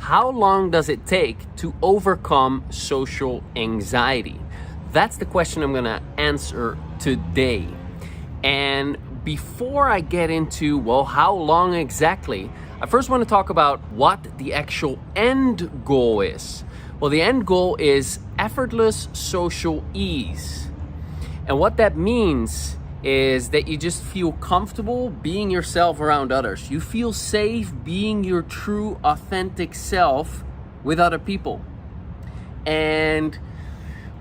How long does it take to overcome social anxiety? That's the question I'm gonna answer today. And before I get into, well, how long exactly, I first want to talk about what the actual end goal is. Well, the end goal is effortless social ease. And what that means is that you just feel comfortable being yourself around others. You feel safe being your true, authentic self with other people. And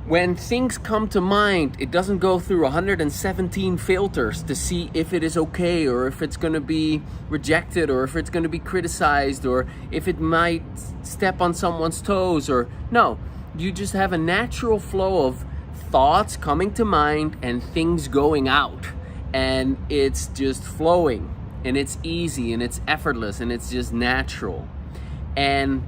when things come to mind, it doesn't go through 117 filters to see if it is okay or if it's going to be rejected or if it's going to be criticized or if it might step on someone's toes or no. You just have a natural flow of thoughts coming to mind and things going out, and it's just flowing and it's easy and it's effortless and it's just natural. And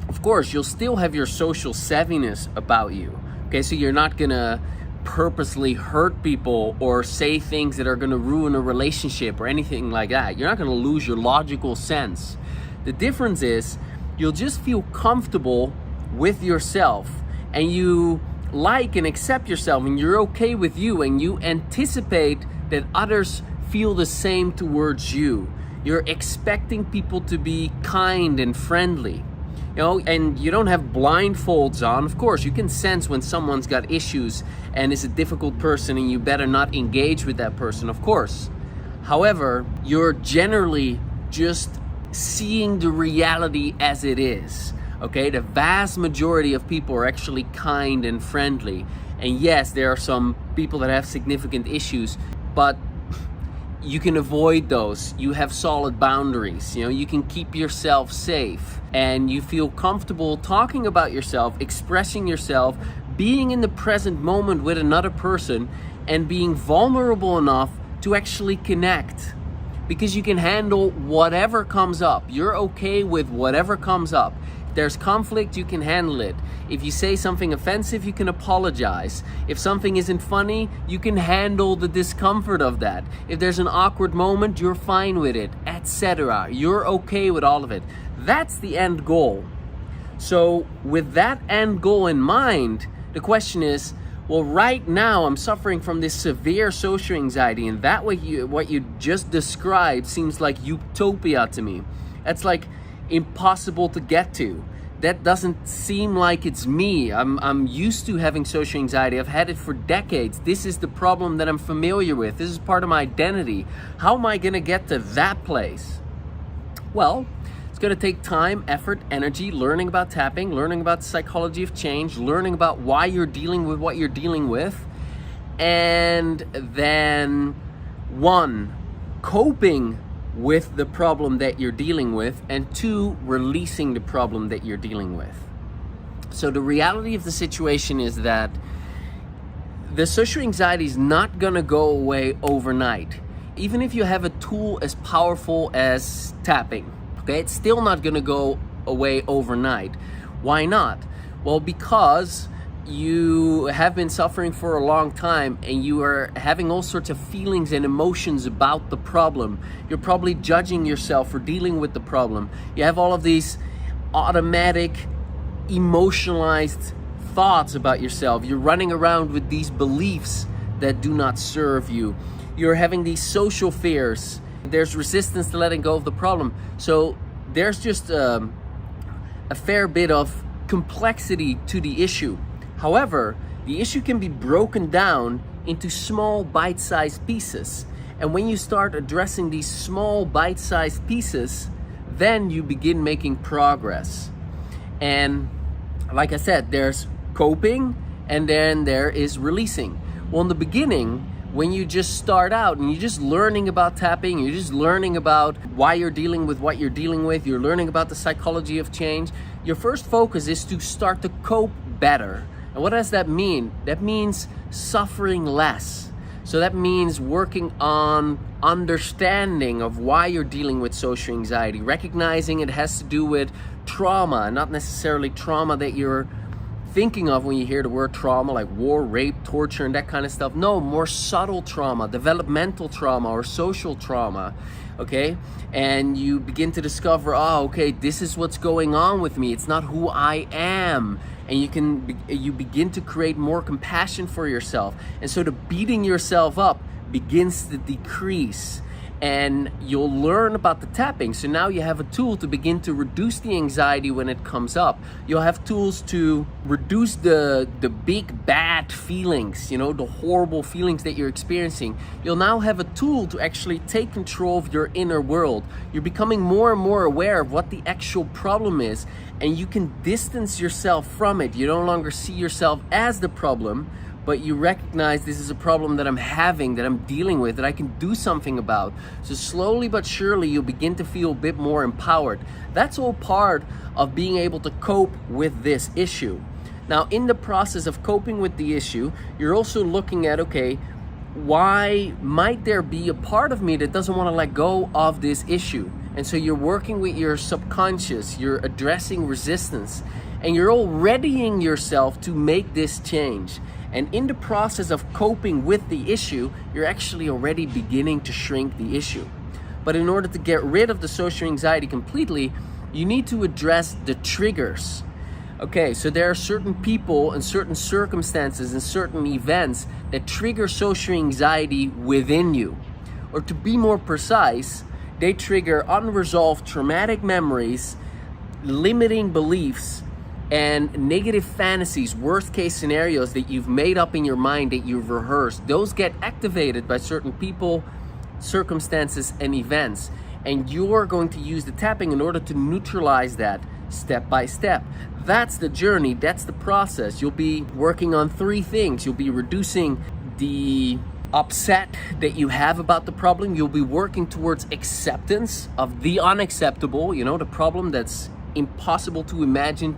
of course, you'll still have your social savviness about you. Okay, so you're not gonna purposely hurt people or say things that are gonna ruin a relationship or anything like that. You're not gonna lose your logical sense. The difference is you'll just feel comfortable with yourself and you like and accept yourself and you're okay with you and you anticipate that others feel the same towards you. You're expecting people to be kind and friendly. You know, and you don't have blindfolds on. Of course, you can sense when someone's got issues and is a difficult person and you better not engage with that person, of course. However, you're generally just seeing the reality as it is. Okay, the vast majority of people are actually kind and friendly. And yes, there are some people that have significant issues, but you can avoid those. You have solid boundaries. You know, you can keep yourself safe and you feel comfortable talking about yourself, expressing yourself, being in the present moment with another person and being vulnerable enough to actually connect. Because you can handle whatever comes up. You're okay with whatever comes up. There's conflict, you can handle it. If you say something offensive, you can apologize. If something isn't funny, you can handle the discomfort of that. If there's an awkward moment, you're fine with it, etc. You're okay with all of it. That's the end goal. So with that end goal in mind, the question is, well, right now I'm suffering from this severe social anxiety, and that what you just described seems like utopia to me. That's like impossible to get to. That doesn't seem like it's me. I'm used to having social anxiety. I've had it for decades. This is the problem that I'm familiar with. This is part of my identity. How am I gonna get to that place? Well, it's gonna take time, effort, energy, learning about tapping, learning about the psychology of change, learning about why you're dealing with what you're dealing with, and then one, coping with the problem that you're dealing with, and two, releasing the problem that you're dealing with. So the reality of the situation is that the social anxiety is not gonna go away overnight. Even if you have a tool as powerful as tapping, okay, it's still not gonna go away overnight. Why not? Well, because you have been suffering for a long time and you are having all sorts of feelings and emotions about the problem. You're probably judging yourself for dealing with the problem. You have all of these automatic, emotionalized thoughts about yourself. You're running around with these beliefs that do not serve you. You're having these social fears. There's resistance to letting go of the problem. So there's just a fair bit of complexity to the issue. However, the issue can be broken down into small bite-sized pieces. And when you start addressing these small bite-sized pieces, then you begin making progress. And like I said, there's coping and then there is releasing. Well, in the beginning, when you just start out and you're just learning about tapping, you're just learning about why you're dealing with what you're dealing with, you're learning about the psychology of change, your first focus is to start to cope better. And what does that mean? That means suffering less. So that means working on understanding of why you're dealing with social anxiety, recognizing it has to do with trauma, not necessarily trauma that you're thinking of when you hear the word trauma, like war, rape, torture, and that kind of stuff. No, more subtle trauma, developmental trauma, or social trauma, okay? And you begin to discover, oh, okay, this is what's going on with me. It's not who I am. And you begin to create more compassion for yourself. And so the beating yourself up begins to decrease. And you'll learn about the tapping. So now you have a tool to begin to reduce the anxiety when it comes up. You'll have tools to reduce the big bad feelings, you know, the horrible feelings that you're experiencing. You'll now have a tool to actually take control of your inner world. You're becoming more and more aware of what the actual problem is, and you can distance yourself from it. You no longer see yourself as the problem, but you recognize this is a problem that I'm having, that I'm dealing with, that I can do something about. So slowly but surely, you'll begin to feel a bit more empowered. That's all part of being able to cope with this issue. Now, in the process of coping with the issue, you're also looking at, okay, why might there be a part of me that doesn't want to let go of this issue? And so you're working with your subconscious, you're addressing resistance, and you're all readying yourself to make this change. And in the process of coping with the issue, you're actually already beginning to shrink the issue. But in order to get rid of the social anxiety completely, you need to address the triggers. Okay, so there are certain people and certain circumstances and certain events that trigger social anxiety within you. Or to be more precise, they trigger unresolved traumatic memories, limiting beliefs, and negative fantasies, worst case scenarios that you've made up in your mind, that you've rehearsed. Those get activated by certain people, circumstances, and events. And you're going to use the tapping in order to neutralize that step by step. That's the journey, that's the process. You'll be working on 3 things. You'll be reducing the upset that you have about the problem. You'll be working towards acceptance of the unacceptable, you know, the problem that's impossible to imagine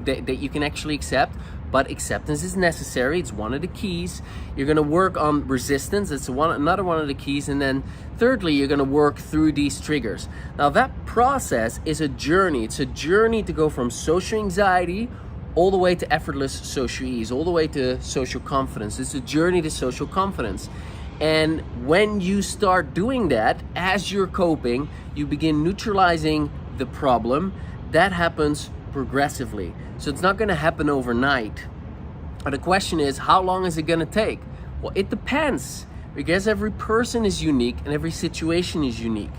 that you can actually accept, but acceptance is necessary. It's one of the keys. You're going to work on resistance. It's another one of the keys. And then thirdly, you're going to work through these triggers. Now that process is a journey. It's a journey to go from social anxiety all the way to effortless social ease, all the way to social confidence. It's a journey to social confidence. And when you start doing that, as you're coping, you begin neutralizing the problem. That happens progressively. So it's not going to happen overnight. But the question is, how long is it going to take? Well, it depends, because every person is unique and every situation is unique.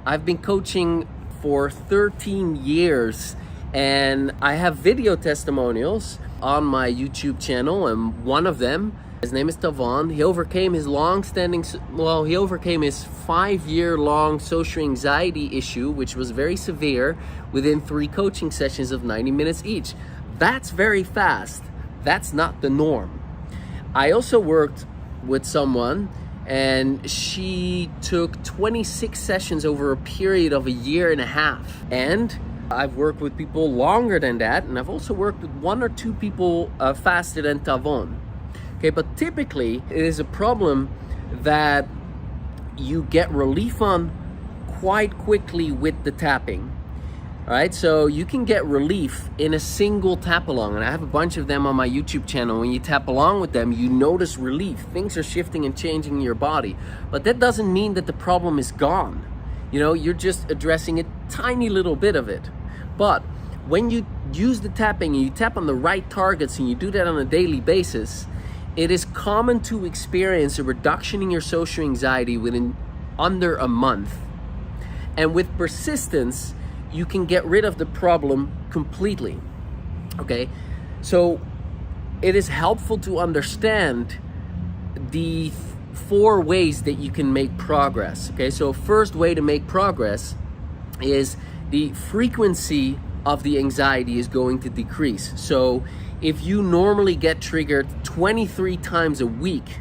I've been coaching for 13 years, and I have video testimonials on my YouTube channel, and one of them, his name is Tavan. He overcame his he overcame his 5-year-long social anxiety issue, which was very severe, within 3 coaching sessions of 90 minutes each. That's very fast. That's not the norm. I also worked with someone, and she took 26 sessions over a period of 1.5 years. And I've worked with people longer than that, and I've also worked with 1 or 2 people faster than Tavan. Okay, but typically it is a problem that you get relief on quite quickly with the tapping. All right, so you can get relief in a single tap along, and I have a bunch of them on my YouTube channel. When you tap along with them, you notice relief. Things are shifting and changing in your body, but that doesn't mean that the problem is gone. You know, you're just addressing a tiny little bit of it. But when you use the tapping and you tap on the right targets, and you do that on a daily basis, it is common to experience a reduction in your social anxiety within under a month. And with persistence, you can get rid of the problem completely. Okay, so it is helpful to understand the 4 ways that you can make progress. Okay, so first way to make progress is the frequency of the anxiety is going to decrease. So if you normally get triggered 23 times a week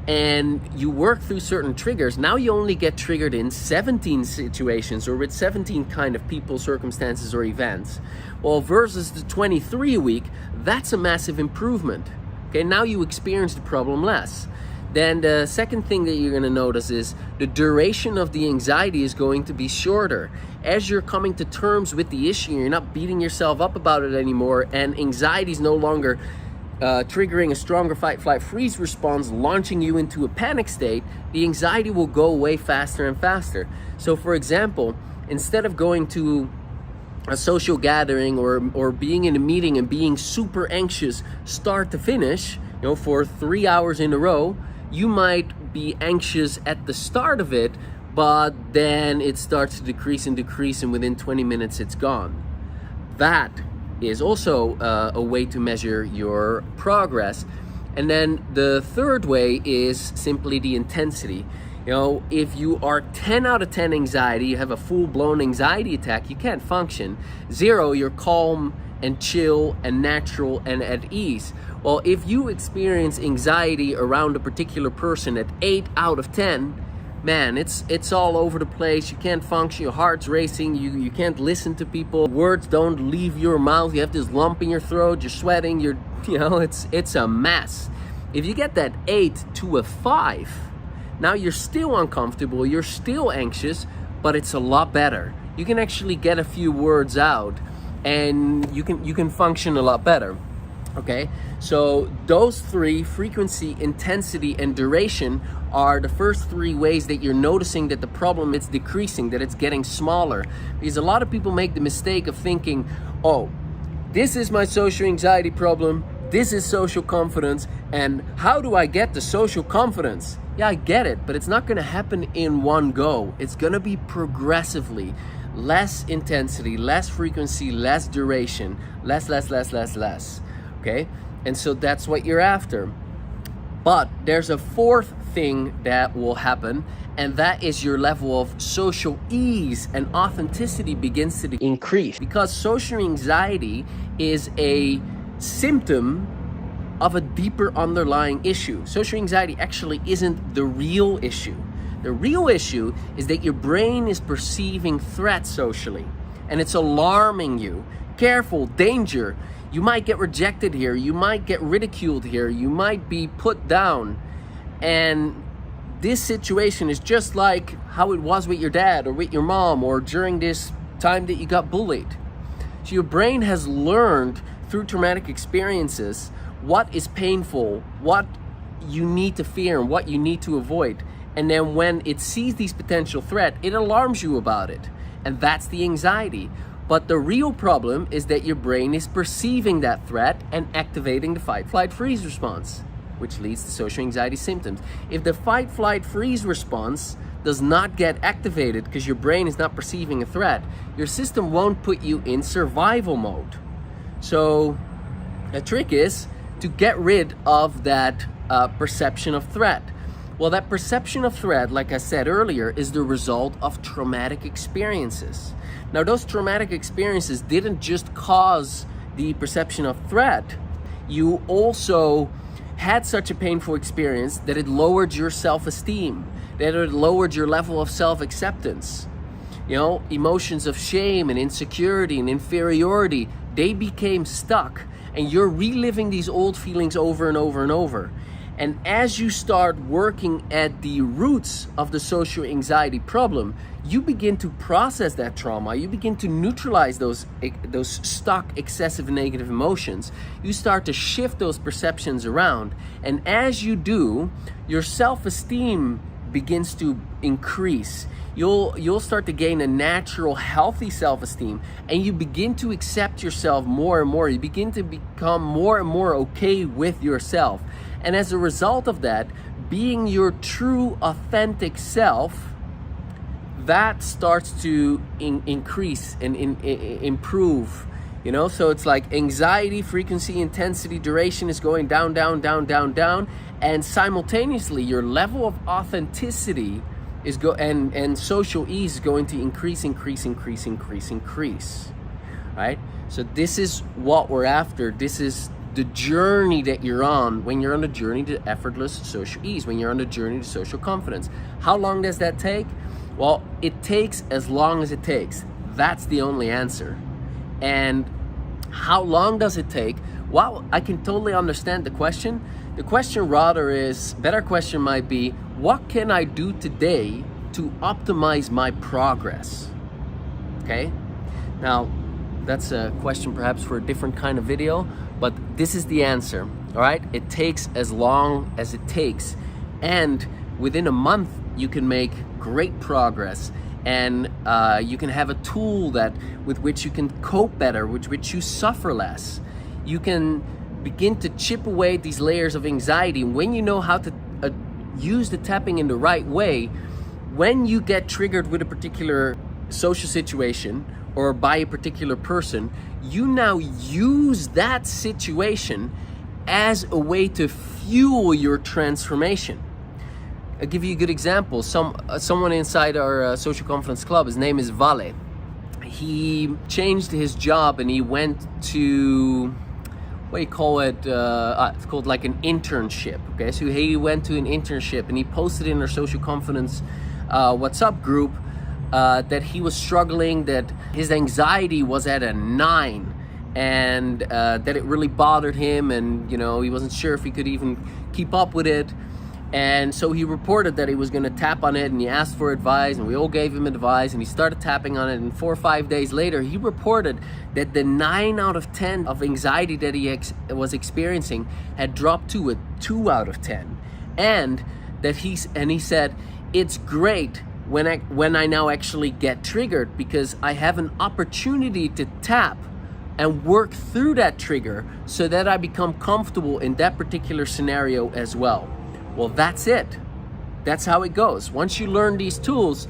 and you work through certain triggers, now you only get triggered in 17 situations or with 17 kind of people, circumstances, or events. Well, versus the 23 a week, that's a massive improvement. Okay, now you experience the problem less. then the second thing that you're going to notice is the duration of the anxiety is going to be shorter. As you're coming to terms with the issue, you're not beating yourself up about it anymore, and anxiety is no longer triggering a stronger fight, flight, freeze response, launching you into a panic state. The anxiety will go away faster and faster. So for example, instead of going to a social gathering or being in a meeting and being super anxious start to finish, for 3 hours in a row, you might be anxious at the start of it, but then it starts to decrease and within 20 minutes it's gone. That is also a way to measure your progress. And then the third way is simply the intensity. If you are 10 out of 10 anxiety, you have a full-blown anxiety attack, you can't function. 0, you're calm and chill and natural and at ease. Well, if you experience anxiety around a particular person at 8 out of 10, man, it's all over the place. You can't function, your heart's racing, you can't listen to people, words don't leave your mouth, you have this lump in your throat, you're sweating, it's a mess. If you get that 8 to a 5, now you're still uncomfortable, you're still anxious, but it's a lot better. You can actually get a few words out and you can function a lot better. Okay, so those 3, frequency, intensity, and duration, are the first 3 ways that you're noticing that the problem is decreasing, that it's getting smaller. Because a lot of people make the mistake of thinking, oh, this is my social anxiety problem, this is social confidence, and how do I get the social confidence? Yeah, I get it, but it's not going to happen in one go. It's going to be progressively. Less intensity, less frequency, less duration, less. Okay, and so that's what you're after. But there's a fourth thing that will happen, and that is your level of social ease and authenticity begins to increase, because social anxiety is a symptom of a deeper underlying issue. Social anxiety actually isn't the real issue. The real issue is that your brain is perceiving threats socially, and it's alarming you. Careful, danger. You might get rejected here, you might get ridiculed here, you might be put down. And this situation is just like how it was with your dad or with your mom or during this time that you got bullied. So your brain has learned through traumatic experiences what is painful, what you need to fear and what you need to avoid. And then when it sees these potential threat, it alarms you about it. And that's the anxiety. But the real problem is that your brain is perceiving that threat and activating the fight, flight, freeze response, which leads to social anxiety symptoms. If the fight, flight, freeze response does not get activated because your brain is not perceiving a threat, your system won't put you in survival mode. So the trick is to get rid of that perception of threat. Well, that perception of threat, like I said earlier, is the result of traumatic experiences. Now, those traumatic experiences didn't just cause the perception of threat. You also had such a painful experience that it lowered your self-esteem, that it lowered your level of self-acceptance. Emotions of shame and insecurity and inferiority, they became stuck, and you're reliving these old feelings over and over and over. And as you start working at the roots of the social anxiety problem, you begin to process that trauma. You begin to neutralize those stuck, excessive negative emotions. You start to shift those perceptions around. And as you do, your self-esteem begins to increase. You'll start to gain a natural, healthy self-esteem, and you begin to accept yourself more and more. You begin to become more and more okay with yourself. And as a result of that, being your true, authentic self, that starts to increase and improve. So it's like anxiety, frequency, intensity, duration is going down, and simultaneously your level of authenticity is and social ease is going to increase. Right? So this is what we're after. This is the journey that you're on when you're on a journey to effortless social ease, when you're on a journey to social confidence. How long does that take? Well, it takes as long as it takes. That's the only answer. And how long does it take? Well, I can totally understand the question. The question rather is, better question might be, what can I do today to optimize my progress? Okay? Now, that's a question perhaps for a different kind of video, but this is the answer, all right? It takes as long as it takes, and within a month, you can make great progress, and you can have a tool with which you can cope better, with which you suffer less. You can begin to chip away these layers of anxiety. And when you know how to use the tapping in the right way, when you get triggered with a particular social situation or by a particular person, you now use that situation as a way to fuel your transformation. I'll give you a good example. Someone inside our social confidence club, his name is Vale. He changed his job and he went to, what do you call it? It's called like an internship. Okay, so he went to an internship and he posted in our social confidence WhatsApp group that he was struggling, that his anxiety was at a 9, and that it really bothered him, and he wasn't sure if he could even keep up with it. And so he reported that he was going to tap on it, and he asked for advice, and we all gave him advice, and he started tapping on it, and 4 or 5 days later he reported that the 9 out of 10 of anxiety that he was experiencing had dropped to a 2 out of 10, and he said, it's great when I now actually get triggered, because I have an opportunity to tap and work through that trigger so that I become comfortable in that particular scenario as well. Well, that's it. That's how it goes. Once you learn these tools,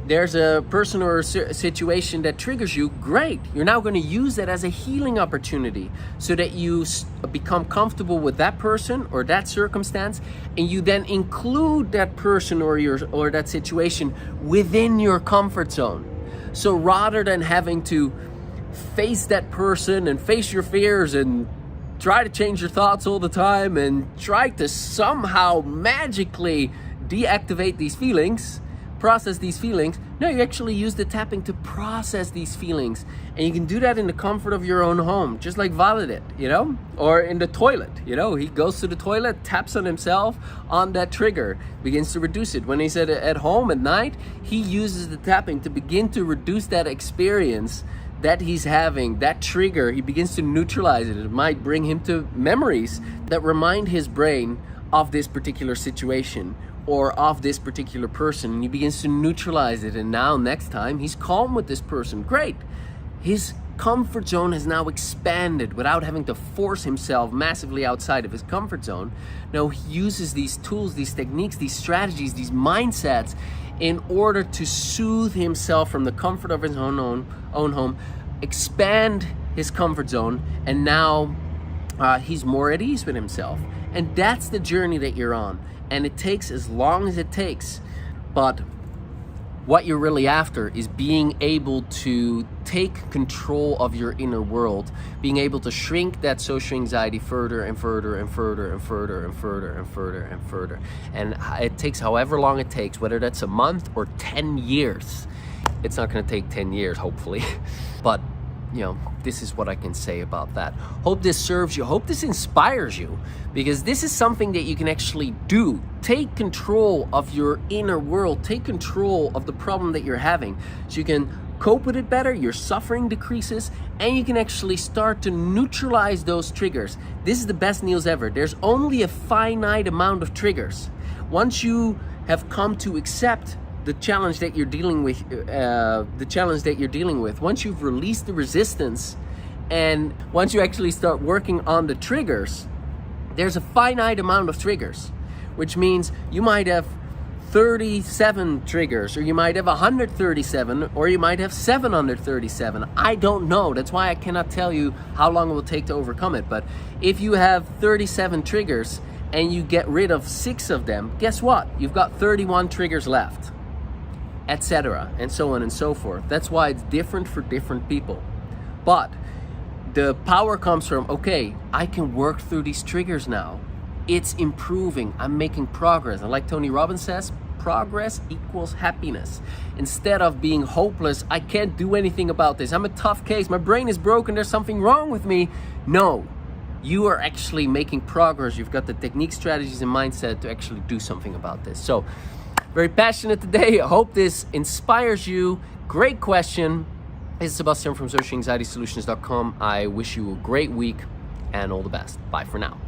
there's a person or a situation that triggers you, great. You're now going to use that as a healing opportunity so that you become comfortable with that person or that circumstance, and you then include that person or that situation within your comfort zone. So rather than having to face that person and face your fears and try to change your thoughts all the time and try to somehow magically deactivate these feelings, process these feelings. No, you actually use the tapping to process these feelings. And you can do that in the comfort of your own home, just like Vale did, or in the toilet. He goes to the toilet, taps on himself on that trigger, begins to reduce it. When he's at home at night, he uses the tapping to begin to reduce that experience that he's having, that trigger. He begins to neutralize it. It might bring him to memories that remind his brain of this particular situation or of this particular person, and he begins to neutralize it. And now next time he's calm with this person. Great. His comfort zone has now expanded without having to force himself massively outside of his comfort zone. Now he uses these tools, these techniques, these strategies, these mindsets in order to soothe himself from the comfort of his own home, expand his comfort zone, and now he's more at ease with himself. And that's the journey that you're on. And it takes as long as it takes. But what you're really after is being able to take control of your inner world, being able to shrink that social anxiety further and further and further and further and further and further and further. And it takes however long it takes, whether that's a month or 10 years. It's not going to take 10 years, hopefully. But this is what I can say about that. Hope this serves you. Hope this inspires you, because this is something that you can actually do. Take control of your inner world. Take control of the problem that you're having so you can cope with it better, your suffering decreases, and you can actually start to neutralize those triggers. This is the best news ever. There's only a finite amount of triggers. Once you have come to accept the challenge that you're dealing with, once you've released the resistance, and once you actually start working on the triggers, there's a finite amount of triggers, which means you might have 37 triggers, or you might have 137, or you might have 737. I don't know. That's why I cannot tell you how long it will take to overcome it. But if you have 37 triggers and you get rid of 6 of them, guess what? You've got 31 triggers left, etc., and so on and so forth. That's why it's different for different people. But the power comes from, okay, I can work through these triggers now. It's improving. I'm making progress. And like Tony Robbins says, progress equals happiness. Instead of being hopeless, I can't do anything about this, I'm a tough case, my brain is broken, there's something wrong with me. No, you are actually making progress. You've got the techniques, strategies, and mindset to actually do something about this. So, very passionate today. I hope this inspires you. Great question. This is Sebastiaan from socialanxietysolutions.com. I wish you a great week and all the best. Bye for now.